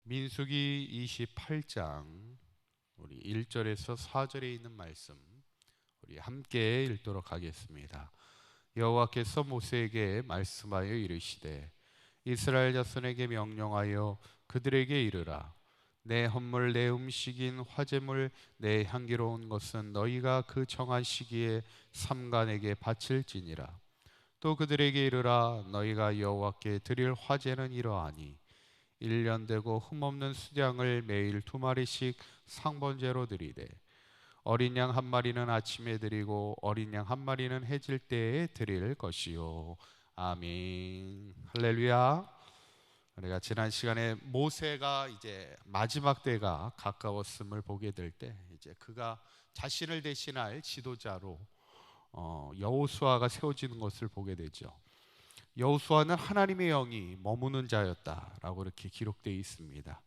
민수기 28장 우리 1절에서 4절에 있는 말씀 우리 함께 읽도록 하겠습니다. 여호와께서 모세에게 말씀하여 이르시되 이스라엘 자손에게 명령하여 그들에게 이르라. 내 헌물 내 음식인 화제물 내 향기로운 것은 너희가 그 정한 시기에 삼간에게 바칠지니라. 또 그들에게 이르라. 너희가 여호와께 드릴 화제는 이러하니 1년 되고 흠없는 수량을 매일 2마리씩 상번제로 드리되 어린 양 한 마리는 아침에 드리고 어린 양 한 마리는 해질 때에 드릴 것이요. 아멘. 할렐루야. 우리가 지난 시간에 모세가 이제 마지막 때가 가까웠음을 보게 될 때 이제 그가 자신을 대신할 지도자로 여호수아가 세워지는 것을 보게 되죠. 여호수아는 하나님의 영이 머무는 자였다라고 이렇게 기록되어 있습니다.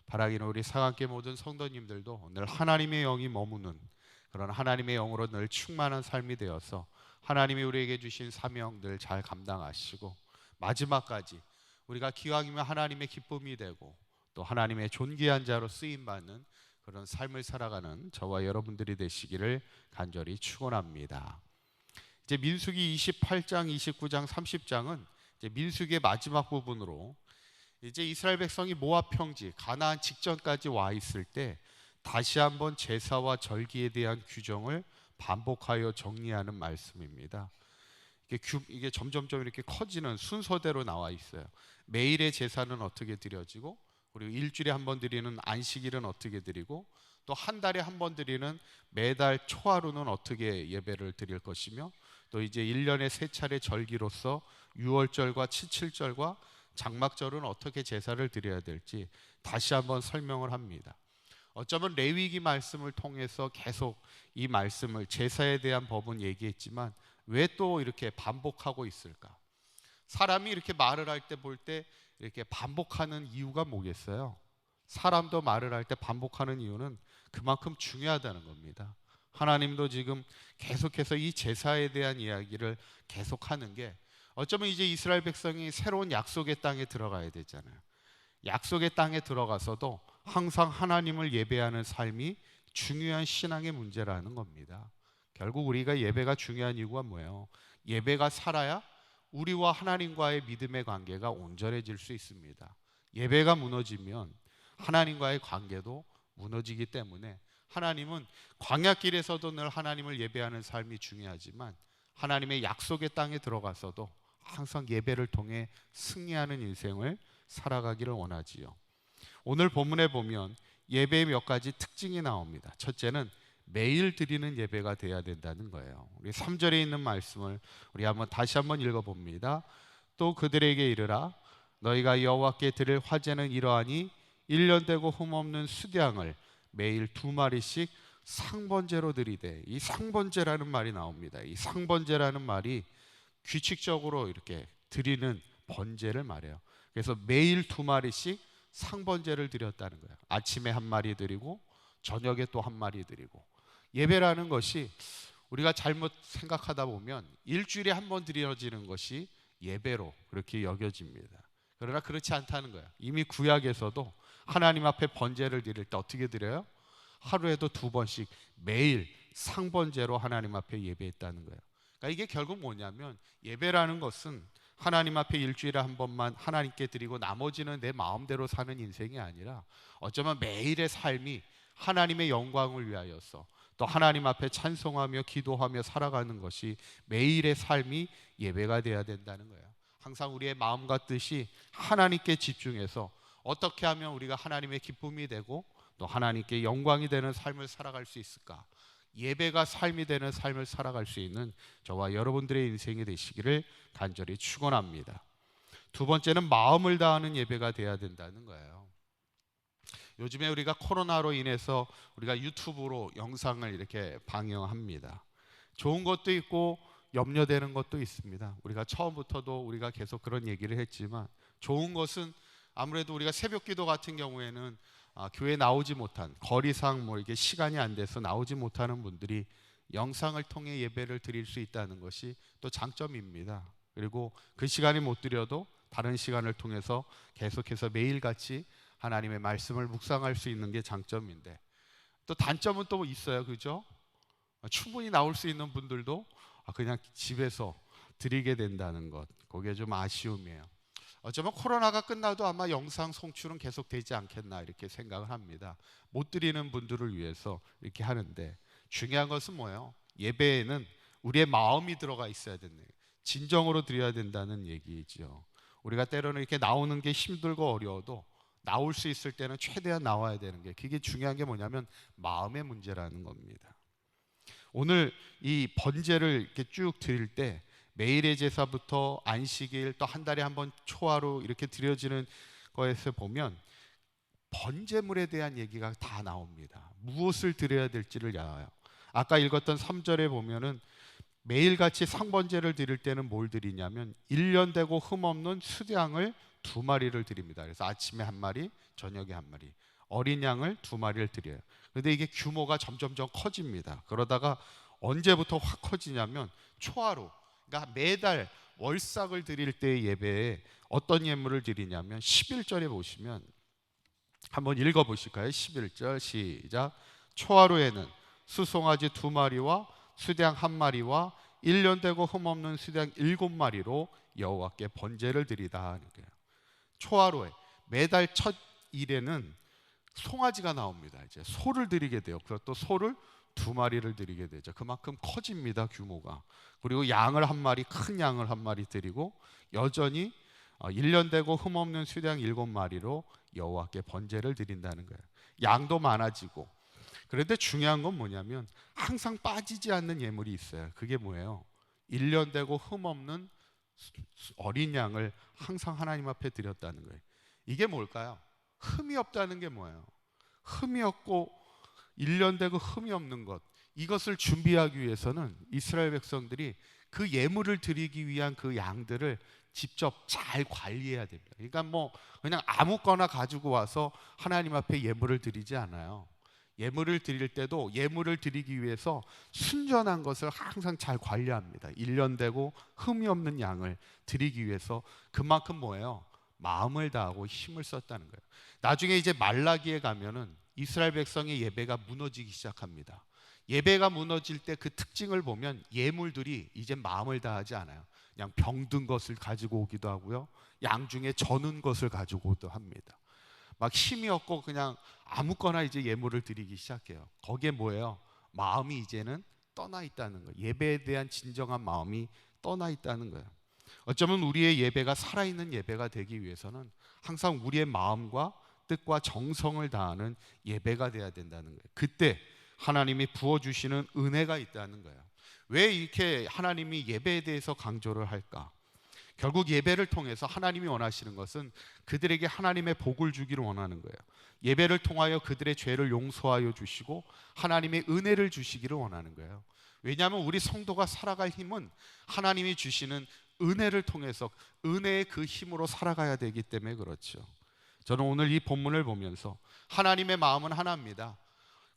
바라기는 우리 사랑교회 모든 성도님들도 늘 하나님의 영이 머무는 그런 하나님의 영으로 늘 충만한 삶이 되어서 하나님이 우리에게 주신 사명들 잘 감당하시고 마지막까지 우리가 기왕이면 하나님의 기쁨이 되고 또 하나님의 존귀한 자로 쓰임받는 그런 삶을 살아가는 저와 여러분들이 되시기를 간절히 축원합니다. 이제 민수기 28장, 29장, 30장은 이제 민수기의 마지막 부분으로 이제 이스라엘 백성이 모압 평지 가나안 직전까지 와 있을 때 다시 한번 제사와 절기에 대한 규정을 반복하여 정리하는 말씀입니다. 이게 점점점 이렇게 커지는 순서대로 나와 있어요. 매일의 제사는 어떻게 드려지고, 그리고 일주일에 한 번 드리는 안식일은 어떻게 드리고, 또 한 달에 한 번 드리는 매달 초하루는 어떻게 예배를 드릴 것이며, 또 이제 1년에 3차례 절기로서 유월절과 칠칠절과 장막절은 어떻게 제사를 드려야 될지 다시 한번 설명을 합니다. 어쩌면 레위기 말씀을 통해서 계속 이 말씀을 제사에 대한 법은 얘기했지만 왜 또 이렇게 반복하고 있을까? 사람이 이렇게 말을 할 때 볼 때 이렇게 반복하는 이유가 뭐겠어요? 사람도 말을 할 때 반복하는 이유는 그만큼 중요하다는 겁니다. 하나님도 지금 계속해서 이 제사에 대한 이야기를 계속하는 게 어쩌면 이제 이스라엘 백성이 새로운 약속의 땅에 들어가야 되잖아요. 약속의 땅에 들어가서도 항상 하나님을 예배하는 삶이 중요한 신앙의 문제라는 겁니다. 결국 우리가 예배가 중요한 이유가 뭐예요? 예배가 살아야 우리와 하나님과의 믿음의 관계가 온전해질 수 있습니다. 예배가 무너지면 하나님과의 관계도 무너지기 때문에 하나님은 광야길에서도 늘 하나님을 예배하는 삶이 중요하지만 하나님의 약속의 땅에 들어가서도 항상 예배를 통해 승리하는 인생을 살아가기를 원하지요. 오늘 본문에 보면 예배의 몇 가지 특징이 나옵니다. 첫째는 매일 드리는 예배가 돼야 된다는 거예요. 우리 3절에 있는 말씀을 우리 다시 한번 읽어봅니다. 또 그들에게 이르라. 너희가 여호와께 드릴 화제는 이러하니 1년 되고 흠없는 수량을 매일 2마리씩 상번제로 드리되, 이 상번제라는 말이 나옵니다. 이 상번제라는 말이 규칙적으로 이렇게 드리는 번제를 말해요. 그래서 매일 2마리씩 상번제를 드렸다는 거예요. 아침에 1마리 드리고 저녁에 또 1마리 드리고. 예배라는 것이 우리가 잘못 생각하다 보면 일주일에 한 번 드려지는 것이 예배로 그렇게 여겨집니다. 그러나 그렇지 않다는 거예요. 이미 구약에서도 하나님 앞에 번제를 드릴 때 어떻게 드려요? 하루에도 2번씩 매일 상번제로 하나님 앞에 예배했다는 거예요. 그러니까 이게 결국 뭐냐면 예배라는 것은 하나님 앞에 일주일에 한 번만 하나님께 드리고 나머지는 내 마음대로 사는 인생이 아니라 어쩌면 매일의 삶이 하나님의 영광을 위하여서 또 하나님 앞에 찬송하며 기도하며 살아가는 것이 매일의 삶이 예배가 되어야 된다는 거예요. 항상 우리의 마음과 뜻이 하나님께 집중해서 어떻게 하면 우리가 하나님의 기쁨이 되고 또 하나님께 영광이 되는 삶을 살아갈 수 있을까? 예배가 삶이 되는 삶을 살아갈 수 있는 저와 여러분들의 인생이 되시기를 간절히 축원합니다. 두 번째는 마음을 다하는 예배가 돼야 된다는 거예요. 요즘에 우리가 코로나로 인해서 우리가 유튜브로 영상을 이렇게 방영합니다. 좋은 것도 있고 염려되는 것도 있습니다. 우리가 처음부터도 우리가 계속 그런 얘기를 했지만 좋은 것은 아무래도 우리가 새벽기도 같은 경우에는 교회 나오지 못한 거리상 이게 시간이 안 돼서 나오지 못하는 분들이 영상을 통해 예배를 드릴 수 있다는 것이 또 장점입니다. 그리고 그 시간이 못 드려도 다른 시간을 통해서 계속해서 매일같이 하나님의 말씀을 묵상할 수 있는 게 장점인데, 또 단점은 또 있어요. 그죠? 충분히 나올 수 있는 분들도 그냥 집에서 드리게 된다는 것, 그게 좀 아쉬움이에요. 어쩌면 코로나가 끝나도 아마 영상 송출은 계속 되지 않겠나 이렇게 생각을 합니다. 못 드리는 분들을 위해서 이렇게 하는데, 중요한 것은 뭐예요? 예배에는 우리의 마음이 들어가 있어야 되는, 진정으로 드려야 된다는 얘기죠. 우리가 때로는 이렇게 나오는 게 힘들고 어려워도 나올 수 있을 때는 최대한 나와야 되는 게, 그게 중요한 게 뭐냐면 마음의 문제라는 겁니다. 오늘 이 번제를 이렇게 쭉 드릴 때 매일의 제사부터 안식일, 또 한 달에 한 번 초하루 이렇게 드려지는 거에서 보면 번제물에 대한 얘기가 다 나옵니다. 무엇을 드려야 될지를 알아요. 아까 읽었던 3절에 보면은 매일같이 상번제를 드릴 때는 뭘 드리냐면 1년 되고 흠없는 수양을 2마리를 드립니다. 그래서 아침에 1마리, 저녁에 1마리, 어린 양을 2마리를 드려요. 그런데 이게 규모가 점점점 커집니다. 그러다가 언제부터 확 커지냐면 초하루, 그러니까 매달 월삭을 드릴 때의 예배에 어떤 예물을 드리냐면 11절에 보시면 한번 읽어보실까요? 11절 시작. 초하루에는 수송아지 2마리와 수양 1마리와 1년 되고 흠없는 수양 7마리로 여호와께 번제를 드리다. 초하루에 매달 첫 일에는 송아지가 나옵니다. 이제 소를 드리게 돼요. 그리고 또 소를 2마리를 드리게 되죠. 그만큼 커집니다, 규모가. 그리고 양을 1마리, 큰 양을 1마리 드리고 여전히 1년 되고 흠없는 수양 7마리로 여호와께 번제를 드린다는 거예요. 양도 많아지고. 그런데 중요한 건 뭐냐면 항상 빠지지 않는 예물이 있어요. 그게 뭐예요? 1년 되고 흠없는 어린 양을 항상 하나님 앞에 드렸다는 거예요. 이게 뭘까요? 흠이 없다는 게 뭐예요? 흠이 없고 1년 되고 흠이 없는 것, 이것을 준비하기 위해서는 이스라엘 백성들이 그 예물을 드리기 위한 그 양들을 직접 잘 관리해야 됩니다. 그러니까 뭐 그냥 아무거나 가지고 와서 하나님 앞에 예물을 드리지 않아요. 예물을 드릴 때도 예물을 드리기 위해서 순전한 것을 항상 잘 관리합니다. 1년 되고 흠이 없는 양을 드리기 위해서 그만큼 뭐예요? 마음을 다하고 힘을 썼다는 거예요. 나중에 이제 말라기에 가면은 이스라엘 백성의 예배가 무너지기 시작합니다. 예배가 무너질 때 그 특징을 보면 예물들이 이제 마음을 다하지 않아요. 그냥 병든 것을 가지고 오기도 하고요, 양 중에 저는 것을 가지고 오기도 합니다. 막 힘이 없고 그냥 아무거나 이제 예물을 드리기 시작해요. 거기에 뭐예요? 마음이 이제는 떠나 있다는 거예요. 예배에 대한 진정한 마음이 떠나 있다는 거예요. 어쩌면 우리의 예배가 살아있는 예배가 되기 위해서는 항상 우리의 마음과 뜻과 정성을 다하는 예배가 돼야 된다는 거예요. 그때 하나님이 부어주시는 은혜가 있다는 거예요. 왜 이렇게 하나님이 예배에 대해서 강조를 할까? 결국 예배를 통해서 하나님이 원하시는 것은 그들에게 하나님의 복을 주기를 원하는 거예요. 예배를 통하여 그들의 죄를 용서하여 주시고 하나님의 은혜를 주시기를 원하는 거예요. 왜냐하면 우리 성도가 살아갈 힘은 하나님이 주시는 은혜를 통해서, 은혜의 그 힘으로 살아가야 되기 때문에 그렇죠. 저는 오늘 이 본문을 보면서 하나님의 마음은 하나입니다.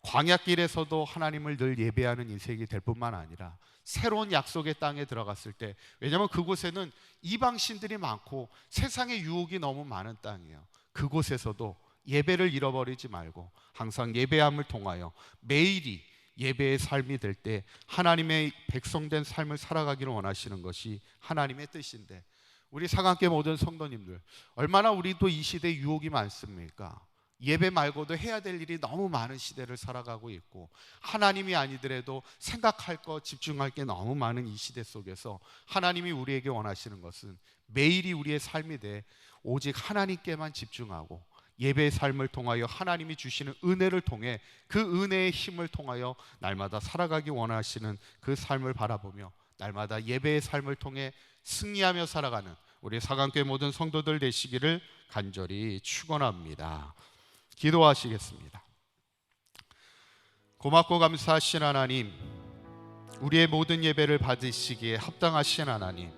광야길에서도 하나님을 늘 예배하는 인생이 될 뿐만 아니라 새로운 약속의 땅에 들어갔을 때, 왜냐하면 그곳에는 이방신들이 많고 세상의 유혹이 너무 많은 땅이에요. 그곳에서도 예배를 잃어버리지 말고 항상 예배함을 통하여 매일이 예배의 삶이 될 때 하나님의 백성된 삶을 살아가기를 원하시는 것이 하나님의 뜻인데, 우리 사강교회 모든 성도님들, 얼마나 우리도 이 시대에 유혹이 많습니까? 예배 말고도 해야 될 일이 너무 많은 시대를 살아가고 있고, 하나님이 아니더라도 생각할 것, 집중할 게 너무 많은 이 시대 속에서 하나님이 우리에게 원하시는 것은 매일이 우리의 삶이 돼 오직 하나님께만 집중하고 예배의 삶을 통하여 하나님이 주시는 은혜를 통해 그 은혜의 힘을 통하여 날마다 살아가기 원하시는 그 삶을 바라보며 날마다 예배의 삶을 통해 승리하며 살아가는 우리 사강교회 모든 성도들 되시기를 간절히 축원합니다. 기도하시겠습니다. 고맙고 감사하신 하나님, 우리의 모든 예배를 받으시기에 합당하신 하나님,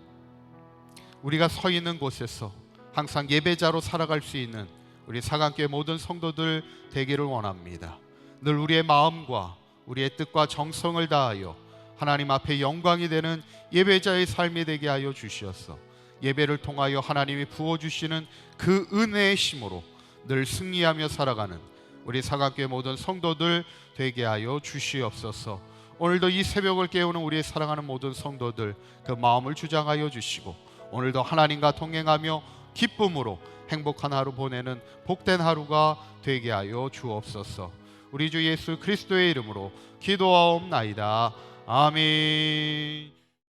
우리가 서 있는 곳에서 항상 예배자로 살아갈 수 있는 우리 사강교회 모든 성도들 되기를 원합니다. 늘 우리의 마음과 우리의 뜻과 정성을 다하여 하나님 앞에 영광이 되는 예배자의 삶이 되게 하여 주시옵소서. 예배를 통하여 하나님이 부어주시는 그 은혜의 힘으로 늘 승리하며 살아가는 우리 사각교회 모든 성도들 되게 하여 주시옵소서. 오늘도 이 새벽을 깨우는 우리의 사랑하는 모든 성도들 그 마음을 주장하여 주시고, 오늘도 하나님과 동행하며 기쁨으로 행복한 하루 보내는 복된 하루가 되게 하여 주옵소서. 우리 주 예수 그리스도의 이름으로 기도하옵나이다. 아멘.